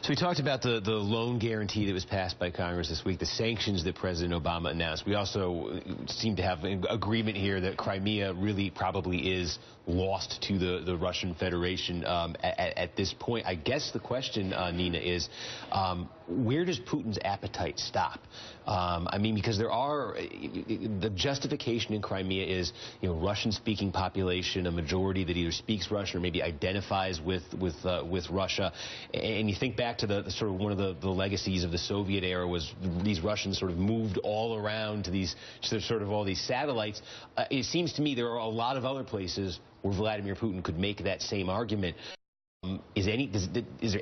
So we talked about the loan guarantee that was passed by Congress this week, the sanctions that President Obama announced. We also seem to have an agreement here that Crimea really probably is lost to the Russian Federation at this point. I guess the question, Nina, is where does Putin's appetite stop? I mean, because there are the justification in Crimea is, Russian-speaking population, a majority that either speaks Russian or maybe identifies with Russia. And you think back to the sort of one of the legacies of the Soviet era was these Russians sort of moved all around to these sort of all these satellites. It seems to me there are a lot of other places where Vladimir Putin could make that same argument. Is there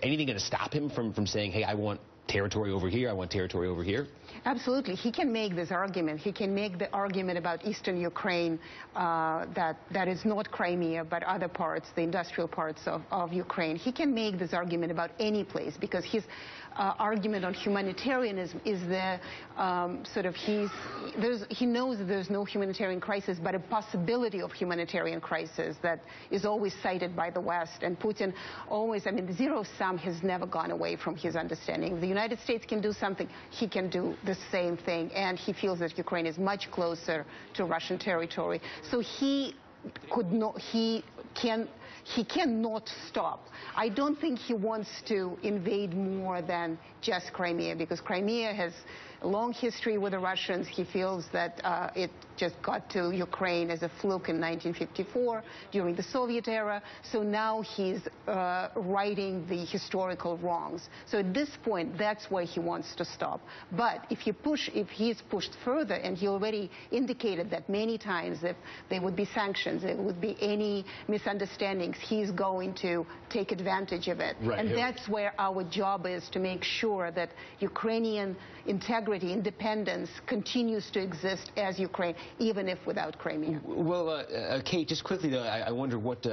anything going to stop him from saying, hey, I want territory over here, I want territory over here? Absolutely. He can make this argument. He can make the argument about eastern Ukraine that is not Crimea, but other parts, the industrial parts of Ukraine. He can make this argument about any place because his argument on humanitarianism is the he knows that there's no humanitarian crisis, but a possibility of humanitarian crisis that is always cited by the West. And Putin always, I mean, the zero sum has never gone away from his understanding. The United States can do something, he can do the same thing, and he feels that Ukraine is much closer to Russian territory. So he cannot stop. I don't think he wants to invade more than just Crimea, because Crimea has a long history with the Russians. He feels that it just got to Ukraine as a fluke in 1954 during the Soviet era. So now he's righting the historical wrongs. So at this point, that's where he wants to stop. But if he's pushed further, and he already indicated that many times, if there would be sanctions, there would be any misunderstandings, he's going to take advantage of it. Right. And that's where our job is, to make sure that Ukrainian integrity, independence continues to exist as Ukraine, even if without Crimea. Well, Kate, just quickly, though, I wonder what,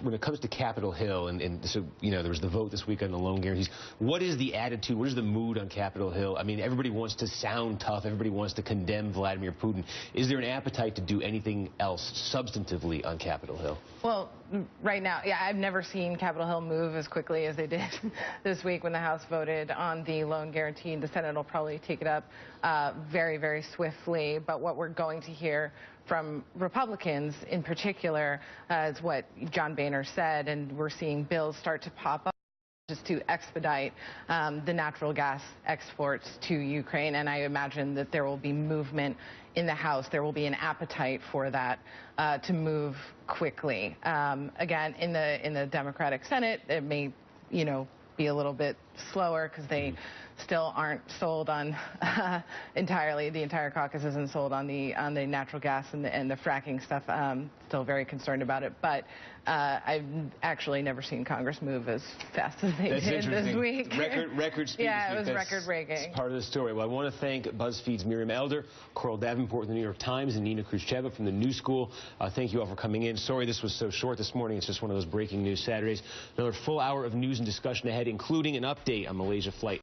when it comes to Capitol Hill, and so, there was the vote this week on the loan guarantees, what is the attitude, what is the mood on Capitol Hill? I mean, everybody wants to sound tough, everybody wants to condemn Vladimir Putin. Is there an appetite to do anything else substantively on Capitol Hill? Well, right now, yeah, I've never seen Capitol Hill move as quickly as they did this week when the House voted on the loan guarantee. The Senate will probably take it up very, very swiftly. But what we're going to hear from Republicans in particular is what John Boehner said, and we're seeing bills start to pop up just to expedite the natural gas exports to Ukraine. And I imagine that there will be movement in the House. There will be an appetite for that to move quickly. Again, in the Democratic Senate, it may, be a little bit slower because they still aren't sold on entirely. The entire caucus isn't sold on the natural gas and the fracking stuff. Still very concerned about it, but I've actually never seen Congress move as fast as they did this week. Record speed. Yeah, it was record-breaking. It's part of the story. Well, I want to thank BuzzFeed's Miriam Elder, Coral Davenport from the New York Times, and Nina Khrushcheva from the New School. Thank you all for coming in. Sorry this was so short this morning. It's just one of those breaking news Saturdays. Another full hour of news and discussion ahead, including an update on Malaysia Flight